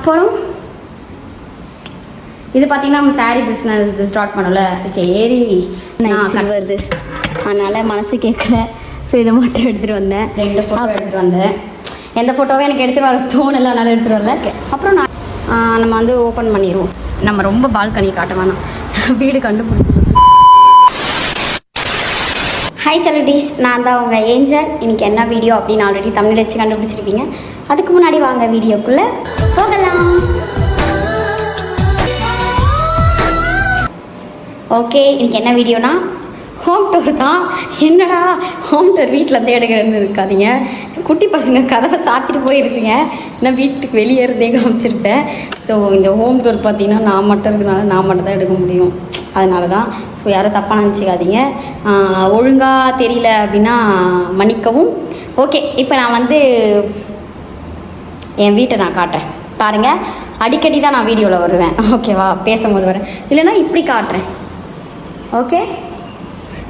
அப்புறம் இது பார்த்தீங்கன்னா நம்ம சாரீ பிஸ்னஸ் இது ஸ்டார்ட் பண்ணல. சரி வருது, அதனால் மனசு கேட்கல. ஸோ இதை மட்டும் எடுத்துகிட்டு வந்தேன். 2 ஃபோட்டோ எடுத்துகிட்டு வந்தேன். எந்த ஃபோட்டோவும் எனக்கு எடுத்துகிட்டு வர தோணலை, அதனால் எடுத்துகிட்டு வரல. அப்புறம் நம்ம வந்து ஓப்பன் பண்ணிடுவோம். நம்ம ரொம்ப பால்கனி காட்ட வேணாம், வீடு கண்டுபிடிச்சிருக்கு. ஹாய் செலிபிரிட்டிஸ், நான் தான் உங்கள் ஏஞ்சல். இன்றைக்கி என்ன வீடியோ அப்படின்னு ஆல்ரெடி தமிழ் வச்சு கண்டுபிடிச்சிருப்பீங்க. அதுக்கு முன்னாடி வாங்க வீடியோக்குள்ளே போகலாம். ஓகே, இன்றைக்கி என்ன வீடியோனா ஹோம் டூர் தான். என்னடா ஹோம் டூர் வீட்டிலேருந்தே எடுக்கிறேன்னு இருக்காதிங்க. குட்டி பசங்க கதவை சாத்திட்டு போயிருச்சுங்க. நான் வீட்டுக்கு வெளியே இருந்தே காமிச்சிருப்பேன். ஸோ இந்த ஹோம் டூர் பார்த்திங்கன்னா நான் மட்டும் இருக்கிறதுனால நான் மட்டும் தான் எடுக்க முடியும். அதனால தான். ஸோ யாரும் தப்பாக நினச்சிக்காதீங்க. ஒழுங்காக தெரியல அப்படின்னா மன்னிக்கவும். ஓகே, இப்போ நான் வந்து என் வீட்டை நான் காட்டுறேன் பாருங்கள். அடிக்கடி தான் நான் வீடியோவில் வருவேன், ஓகேவா? பேசும்போது வரேன், இல்லைன்னா இப்படி காட்டுறேன். ஓகே,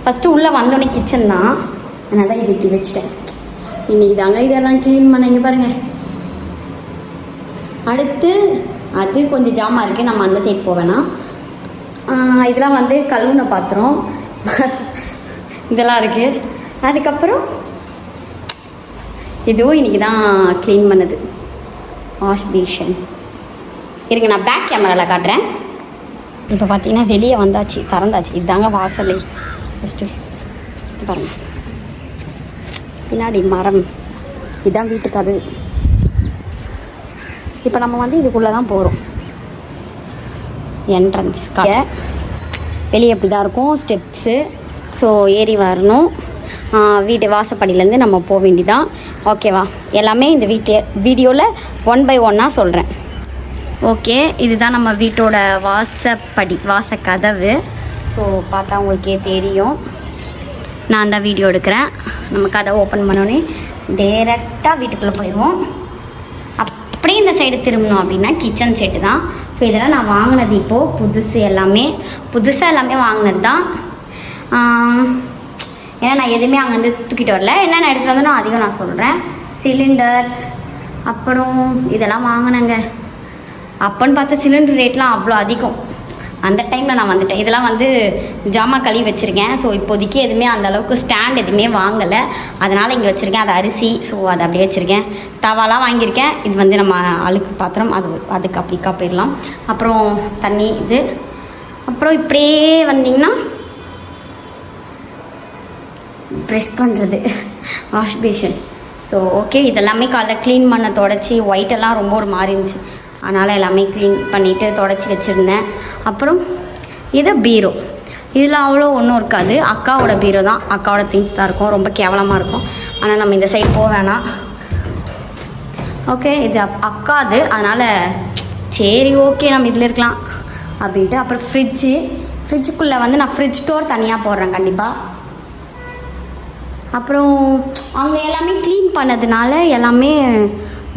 ஃபஸ்ட்டு உள்ளே வந்தோடனே கிச்சன் தான், அதனால தான் இது இப்படி வச்சுட்டேன். இன்றைக்கி தாங்க இதெல்லாம் க்ளீன் பண்ணீங்க பாருங்கள். அடுத்து அது கொஞ்சம் ஜாமாக இருக்குது, நம்ம அந்த சைட் போவேன்னா. இதெல்லாம் வந்து கழுவுன பாத்திரம் இதெல்லாம் இருக்குது. அதுக்கப்புறம் இதுவும் இன்றைக்கி தான் க்ளீன் பண்ணது, வாஷ் பேஷன். இருங்க, நான் பேக் கேமராவில் காட்டுறேன். இப்போ பார்த்தீங்கன்னா வெளியே வந்தாச்சு, திறந்தாச்சு. இதுதாங்க வாசலே. ஃபஸ்ட்டு பாருங்கள், பின்னாடி மரம், இதுதான் வீட்டுக்கு அது. இப்போ நம்ம வந்து இதுக்குள்ளே தான் போகிறோம். என்ட்ரன்ஸ் வெளியே அப்படி தான் இருக்கும், ஸ்டெப்ஸு. ஸோ ஏறி வரணும். வீட்டு வாசப்படியிலேருந்து நம்ம போக வேண்டியதான், ஓகேவா? எல்லாமே இந்த வீடியோவில் 1 by 1 சொல்கிறேன். ஓகே, இதுதான் நம்ம வீட்டோட வாசப்படி, வாசக்கதவு. ஸோ பார்த்தா உங்களுக்கே தெரியும். நான் தான் வீடியோ எடுக்கிறேன். நம்ம கதவை ஓப்பன் பண்ணோன்னே டைரெக்டாக வீட்டுக்குள்ளே போயிடுவோம். அப்படியே இந்த சைடு திரும்பணும் அப்படின்னா கிச்சன் செட்டு தான். ஸோ இதெல்லாம் நான் வாங்கினது இப்போது புதுசாக எல்லாமே வாங்கினது தான். ஏன்னா நான் எதுவுமே அங்கேருந்து தூக்கிட்டு வரல. என்ன நான் எடுத்துகிட்டு வந்தேனோ அதிகம் நான் சொல்கிறேன். சிலிண்டர், அப்புறம் இதெல்லாம் வாங்கினேங்க. அப்போன்னு பார்த்து சிலிண்டர் ரேட்லாம் அவ்வளோ அதிகம். அந்த டைமில் நான் வந்துட்டேன். இதெல்லாம் வந்து ஜாமான் கழுவி வச்சுருக்கேன். ஸோ இப்போதைக்கு எதுவுமே அந்தளவுக்கு ஸ்டாண்ட் எதுவுமே வாங்கலை, அதனால் இங்கே வச்சுருக்கேன். அது அரிசி, ஸோ அதை அப்படியே வச்சுருக்கேன். தவாலாம் வாங்கியிருக்கேன். இது வந்து நம்ம அழுக்கு பாத்திரம், அதுக்கு அப்படிக்கா போயிடலாம். அப்புறம் தண்ணி இது. அப்புறம் இப்படியே வந்திங்கன்னா ப்ரெஷ் பண்ணுறது, வாஷ் பேஷன். ஸோ ஓகே, இதெல்லாமே காலைல க்ளீன் பண்ண தொடச்சி ஒயிட்டெல்லாம் ரொம்ப ஒரு மாதிரி இருந்துச்சு, அதனால் எல்லாமே க்ளீன் பண்ணிவிட்டு தொடச்சி வச்சுருந்தேன். அப்புறம் இது பீரோ. இதில் அவ்வளோ ஒன்றும் இருக்காது, அக்காவோட பீரோ தான். அக்காவோட திங்ஸ் தான் இருக்கும், ரொம்ப கேவலமாக இருக்கும். ஆனால் நம்ம இந்த சைடு போக வேணாம். ஓகே, இது அக்காது, அதனால் சரி ஓகே நம்ம இதில் இருக்கலாம் அப்படின்ட்டு. அப்புறம் ஃப்ரிட்ஜுக்குள்ளே வந்து நான் ஃப்ரிட்ஜ் டோர் தனியாக போடுறேன் கண்டிப்பாக. அப்புறம் அவங்க எல்லாமே க்ளீன் பண்ணதுனால எல்லாமே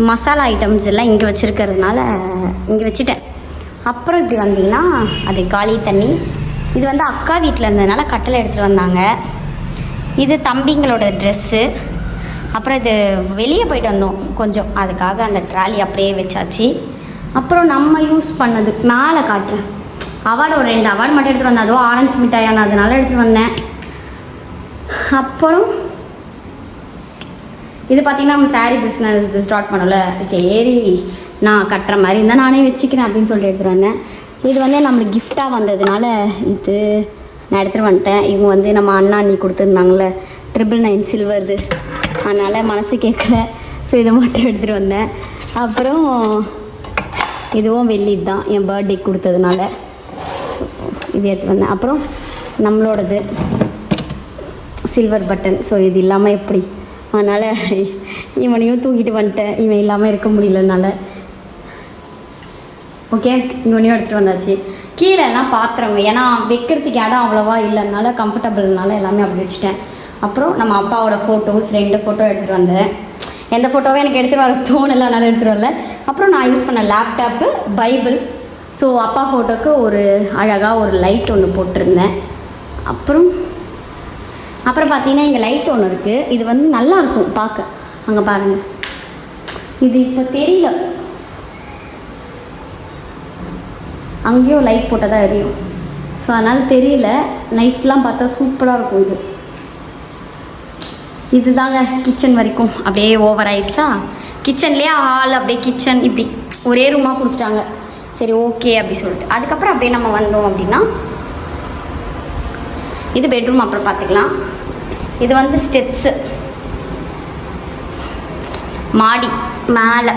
மசாலா ஐட்டம்ஸ் எல்லாம் இங்கே வச்சுருக்கிறதுனால இங்கே வச்சுட்டேன். அப்புறம் இப்படி வந்தீங்கன்னா அது காலி தண்ணி. இது வந்து அக்கா வீட்டில் இருந்ததுனால கட்டளை எடுத்துகிட்டு வந்தாங்க. இது தம்பிங்களோட ட்ரெஸ்ஸு. அப்புறம் இது வெளியே போயிட்டு வந்தோம் கொஞ்சம், அதுக்காக அந்த ட்ராலி அப்படியே வச்சாச்சு. அப்புறம் நம்ம யூஸ் பண்ணது மேலே காட்டுறேன். அவார்டு ஒரு 2 அவார்டு மட்டும் எடுத்துகிட்டு வந்தேன். அதுவும் ஆரஞ்சு மிட்டாயான அதனால எடுத்துகிட்டு வந்தேன். அப்புறம் இது பார்த்திங்கன்னா நம்ம சாரீ பிஸ்னஸ் இது ஸ்டார்ட் பண்ணல. சரி நான் கட்டுற மாதிரி இருந்தால் நானே வச்சுக்கிறேன் அப்படின்னு சொல்லிட்டு எடுத்துகிட்டு வந்தேன். இது வந்து நம்மளுக்கு கிஃப்டாக வந்ததுனால இது நான் எடுத்துகிட்டு வந்துட்டேன். இவங்க வந்து நம்ம அண்ணி கொடுத்துருந்தாங்களே 999 சில்வர்து, அதனால் மனசு கேட்கல. ஸோ இதை மட்டும் எடுத்துகிட்டு வந்தேன். அப்புறம் இதுவும் வெள்ளி தான், என் பர்த்டே கொடுத்ததுனால இது எடுத்துகிட்டு வந்தேன். அப்புறம் நம்மளோடது சில்வர் பட்டன். ஸோ இது இல்லாமல் எப்படி, அதனால் இவனையும் தூக்கிட்டு வந்துட்டேன். இவன் இல்லாமல் இருக்க முடியலனால ஓகே, இவனையும் எடுத்துகிட்டு வந்தாச்சு. கீழே எல்லாம் பாத்திரங்க, ஏன்னா வைக்கிறதுக்கு இடம் அவ்வளோவா இல்லைனால கம்ஃபர்டபுள்னால எல்லாமே அப்படி வச்சுட்டேன். அப்புறம் நம்ம அப்பாவோட ஃபோட்டோஸ் 2 ஃபோட்டோ எடுத்துகிட்டு வந்தேன். எந்த ஃபோட்டோவும் எனக்கு எடுத்துகிட்டு வர தோணலை, அதனால் எடுத்துகிட்டு வரல. அப்புறம் நான் யூஸ் பண்ண லேப்டாப்பு, பைபிள். ஸோ அப்பா ஃபோட்டோவுக்கு ஒரு அழகாக ஒரு லைட் ஒன்று போட்டிருந்தேன். அப்புறம் பார்த்தீங்கன்னா இங்கே லைட் ஒன்று இருக்குது. இது வந்து நல்லாயிருக்கும் பார்க்க. அங்கே பாருங்கள், இது இப்போ தெரியல, அங்கேயும் லைட் போட்டால் தான் எரியும். ஸோ அதனால் தெரியல, நைட்லாம் பார்த்தா சூப்பராக இருக்கும். இதுதாங்க கிச்சன் வரைக்கும். அப்படியே ஓவர் ஆயிடுச்சா, கிச்சன்லேயே ஹால் அப்படியே கிச்சன் இப்படி ஒரே ரூமாக கொடுத்துட்டாங்க. சரி ஓகே அப்படி சொல்லிட்டு அதுக்கப்புறம் அப்படியே நம்ம வந்தோம் அப்படின்னா இது பெட்ரூம். அப்புறம் பார்த்துக்கலாம். இது வந்து ஸ்டெப்ஸு, மாடி மேலே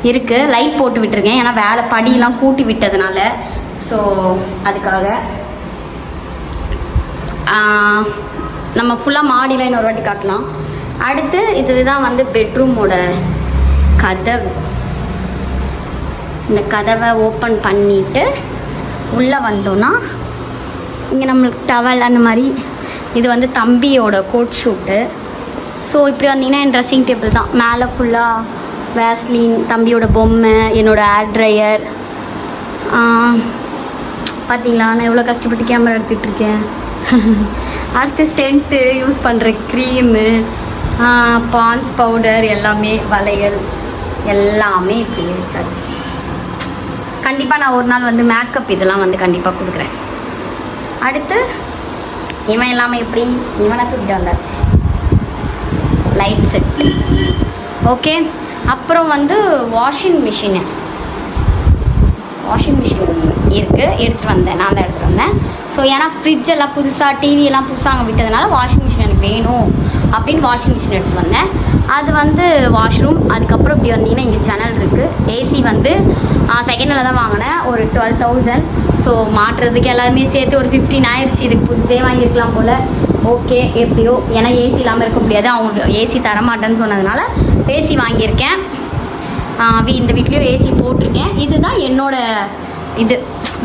இருக்குது. லைட் போட்டு விட்டுருக்கேன், ஏன்னா வேலை படியெலாம் கூட்டி விட்டதுனால. ஸோ அதுக்காக நம்ம ஃபுல்லாக மாடியில் இன்னொரு வாட்டி காட்டலாம். அடுத்து இதுதான் வந்து பெட்ரூமோட கதவு. இந்த கதவை ஓப்பன் பண்ணிவிட்டு உள்ளே வந்தோன்னா இங்கே நம்மளுக்கு டவல் அந்த மாதிரி. இது வந்து தம்பியோட கோட் ஷூட்டு. ஸோ இப்படி வந்தீங்கன்னா என் ட்ரெஸ்ஸிங் டேபிள் தான். மேலே ஃபுல்லாக வேஸ்லின், தம்பியோட பொம்மை, என்னோடய ஏர் ட்ரையர். பார்த்தீங்களா நான் எவ்வளோ கஷ்டப்பட்டு கேமரா எடுத்துகிட்ருக்கேன். அடுத்து சென்ட்டு யூஸ் பண்ணுற க்ரீமு, பான்ஸ் பவுடர், எல்லாமே வளையல் எல்லாமே இப்படி வச்சாச்சு. கண்டிப்பாக நான் ஒரு நாள் வந்து மேக்கப் இதெல்லாம் வந்து கண்டிப்பாக கொடுக்குறேன். அடுத்து இவன் எல்லாமே எப்படி, இவனை தூக்கிட்டு வந்தாச்சு. Light set okay. அப்புறம் வந்து வாஷிங் மிஷின் இருக்குது, எடுத்துகிட்டு வந்தேன். நான் தான் எடுத்துகிட்டு வந்தேன். ஸோ ஏன்னா ஃப்ரிட்ஜ் எல்லாம் புதுசாக, டிவி எல்லாம் புதுசாக அங்கே விட்டதுனால வாஷிங் மிஷின் எனக்கு வேணும் அப்படின்னு வாஷிங் மிஷின் எடுத்துகிட்டு வந்தேன். அது வந்து வாஷ்ரூம். அதுக்கப்புறம் இப்படி வந்தீங்கன்னா இங்கே ஜன்னல் இருக்குது. ஏசி வந்து செகண்டில் தான் வாங்கினேன், ஒரு 12,000. ஸோ மாட்டுறதுக்கு எல்லாருமே சேர்த்து ஒரு 15 ஆயிடுச்சு. இதுக்கு புதுசே வாங்கியிருக்கலாம் போல். ஓகே எப்படியோ, ஏன்னா ஏசி இல்லாமல் இருக்க முடியாது. அவங்க ஏசி தரமாட்டேன்னு சொன்னதுனால ஏசி வாங்கியிருக்கேன். இந்த வீட்லேயும் ஏசி போட்டிருக்கேன். இதுதான் என்னோடய இது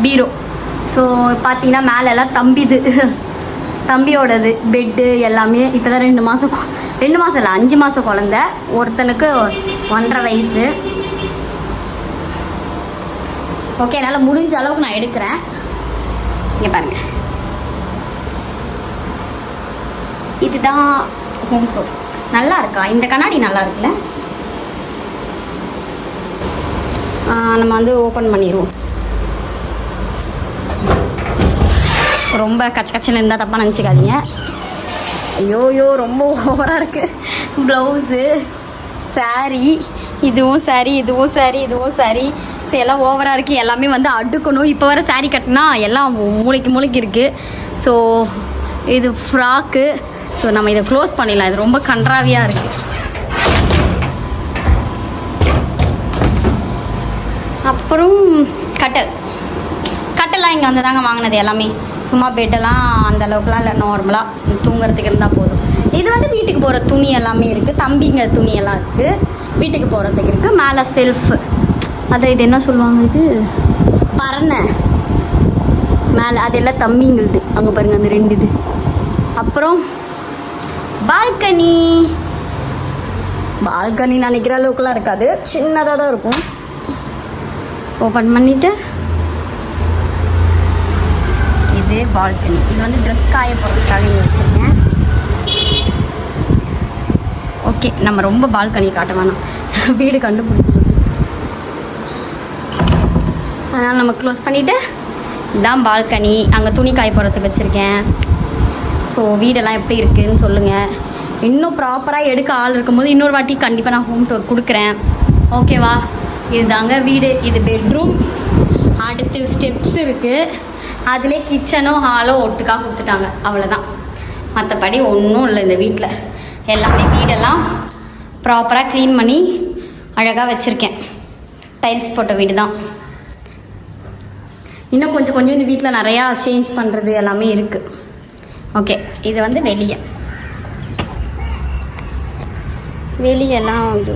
பீரோ. ஸோ பார்த்தீங்கன்னா மேலெல்லாம் தம்பியோடது பெட்டு எல்லாமே. இப்போ தான் 2 மாதம் இல்லை 5 மாதம் குழந்த. ஒருத்தனுக்கு 1.5 வயசு. ஓகே, என்னால் முடிஞ்ச அளவுக்கு நான் எடுக்கிறேன். இங்கே பாருங்கள், இதுதான் ஹோம் டூர். நல்லா இருக்கா இந்த கண்ணாடி? நல்லா இருக்குல்ல? நம்ம வந்து ஓப்பன் பண்ணிடுவோம். ரொம்ப கச்சன்னு இருந்தால் தப்பாக நினச்சிக்காதீங்க. ஐயோயோ ரொம்ப ஓவராக இருக்குது. ப்ளவுஸு, சாரீ, இதுவும் சாரீ, இதுவும் சாரீ, இதுவும் சாரீ. ஸோ எல்லாம் ஓவராக இருக்குது. எல்லாமே வந்து அடுக்கணும். இப்போ வர சாரீ கட்டினா எல்லாம் மூளைக்கு இருக்குது. ஸோ இது ஃப்ராக்கு. ஸோ நம்ம இதை க்ளோஸ் பண்ணிடலாம். இது ரொம்ப கன்றாவியாக இருக்குது. அப்புறம் கட்டெல்லாம் இங்கே வந்து தாங்க வாங்கினது எல்லாமே. சும்மா பெட்டெல்லாம் அந்த அளவுக்குலாம் இல்லை, நார்மலாக தூங்குறதுக்கு இருந்தால் போதும். இது வந்து வீட்டுக்கு போகிற துணி எல்லாமே இருக்குது. தம்பிங்க துணியெல்லாம் இருக்குது, வீட்டுக்கு போகிறதுக்கு இருக்குது. மேலே செல்ஃபு, அதில் இது என்ன சொல்லுவாங்க, இது பரணை மேலே, அது எல்லாம் தம்பிங்களுது. அங்கே பாருங்கள் அந்த 2 இது. அப்புறம் பால்கனி நினைக்கிற அளவுக்குலாம் இருக்காது, சின்னதாக தான் இருக்கும். ஓப்பன் பண்ணிவிட்டு இது பால்கனி. இது வந்து ட்ரெஸ் காய போடுறதுக்காக இங்கே வச்சுருக்கேன். ஓகே, நம்ம ரொம்ப பால்கனி காட்ட வேணாம், வீடு கண்டுபிடிச்சிருக்கு. அதனால் நம்ம க்ளோஸ் பண்ணிவிட்டு இதுதான் பால்கனி. அங்கே துணி காய போடுறதுக்கு வச்சுருக்கேன். ஸோ வீடெல்லாம் எப்படி இருக்குதுன்னு சொல்லுங்கள். இன்னும் ப்ராப்பராக எடுக்க ஆள் இருக்கும்போது இன்னொரு வாட்டி கண்டிப்பாக நான் ஹோம் டூர் கொடுக்குறேன். ஓகேவா? இதுதாங்க வீடு. இது பெட்ரூம். அடுத்து ஸ்டெப்ஸ் இருக்குது. அதிலே கிச்சனும் ஹாலும் ஒட்டுக்காக கொடுத்துட்டாங்க. அவ்வளோதான், மற்றபடி ஒன்றும் இல்லை இந்த வீட்டில். எல்லாமே வீடெல்லாம் ப்ராப்பராக க்ளீன் பண்ணி அழகாக வச்சுருக்கேன். டைல்ஸ் போட்ட வீடு தான். இன்னும் கொஞ்சம் இந்த வீட்டில் நிறையா சேஞ்ச் பண்ணுறது எல்லாமே இருக்குது. ஓகே, இது வந்து வெளியெல்லாம் வந்து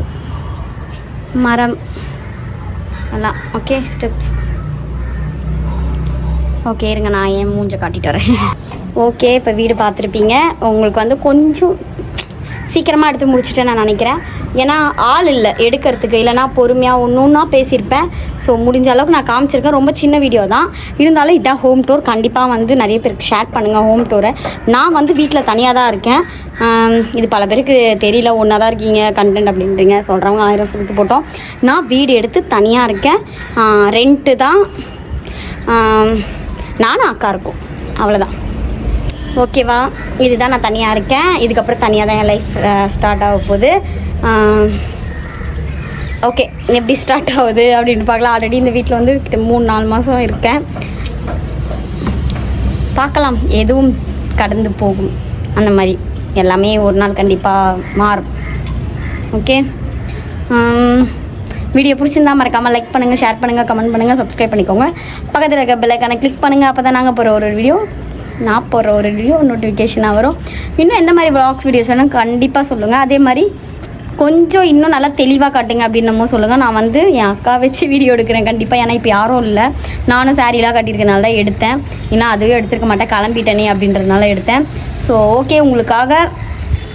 மரம் எல்லாம். Okay, steps. ஓகே இருங்க, நான் என் மூஞ்சை காட்டிட்டு வரேன். ஓகே, இப்போ வீடு பார்த்துருப்பீங்க. உங்களுக்கு வந்து கொஞ்சம் சீக்கிரமாக எடுத்து முடிச்சுட்டேன் நான் நினைக்கிறேன். ஏன்னா ஆள் இல்லை எடுக்கிறதுக்கு, இல்லைனா பொறுமையாக ஒன்று ஒன்றா பேசியிருப்பேன். ஸோ முடிஞ்ச அளவுக்கு நான் காமிச்சிருக்கேன். ரொம்ப சின்ன வீடியோ தான் இருந்தாலும் இதான் ஹோம் டூர். கண்டிப்பாக வந்து நிறைய பேருக்கு ஷேர் பண்ணுங்கள் ஹோம் டூரை. நான் வந்து வீட்டில் தனியாக தான் இருக்கேன். இது பல பேருக்கு தெரியல, ஒன்றா தான் இருக்கீங்க கண்டென்ட் அப்படின்றீங்க, சொல்கிறவங்க 1000 சொல்லிட்டு போட்டோம். நான் வீடு எடுத்து தனியாக இருக்கேன். ரெண்ட்டு தான். நானும் அக்கா இருக்கும், அவ்வளோதான். ஓகேவா? இதுதான் நான் தனியாக இருக்கேன். இதுக்கப்புறம் தனியாக தான் என் லைஃப் ஸ்டார்ட் ஆக போகுது. ஓகே, எப்படி ஸ்டார்ட் ஆகுது அப்படின்னு பார்க்கலாம். ஆல்ரெடி இந்த வீட்டில் வந்து 3-4 மாதம் இருக்கேன். பார்க்கலாம், எதுவும் கடந்து போகும். அந்த மாதிரி எல்லாமே ஒரு நாள் கண்டிப்பாக மாறும். ஓகே, வீடியோ பிடிச்சிருந்தா மறக்காமல் லைக் பண்ணுங்கள், ஷேர் பண்ணுங்கள், கமெண்ட் பண்ணுங்கள், சப்ஸ்கிரைப் பண்ணிக்கோங்க. பக்கத்தில் இருக்க பெல் ஐக்கானை கிளிக் பண்ணுங்கள். அப்போ தான் நாங்கள் நான் போகிற ஒரு வீடியோ நோட்டிஃபிகேஷனாக வரும். இன்னும் எந்த மாதிரி வ்ளாக்ஸ் வீடியோஸ் வேணும் கண்டிப்பாக சொல்லுங்கள். அதே மாதிரி கொஞ்சம் இன்னும் நல்லா தெளிவாக காட்டுங்க அப்படின்னு சொல்லுங்கள். நான் வந்து என் அக்கா வச்சு வீடியோ எடுக்கிறேன் கண்டிப்பாக. ஏன்னா இப்போ யாரும் இல்லை, நானும் சாரீலாம் கட்டியிருக்கனால தான் எடுத்தேன். இல்லை அதுவே எடுத்துருக்க மாட்டேன், கிளம்பிட்டேனே அப்படின்றதுனால எடுத்தேன். ஸோ ஓகே, உங்களுக்காக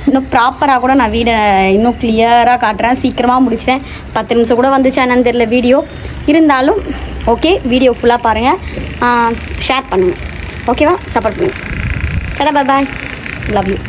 இன்னும் ப்ராப்பராக கூட நான் வீடை இன்னும் கிளியராக காட்டுறேன். சீக்கிரமாக முடிச்சிட்டேன். 10 நிமிஷம் கூட வந்துச்சா என்னன்னு தெரியல வீடியோ. இருந்தாலும் ஓகே, வீடியோ ஃபுல்லாக பாருங்கள், ஷேர் பண்ணுங்கள். ஓகேவா? சப்போர்ட் பண்ணுங்கள். பாய், லவ் யூ.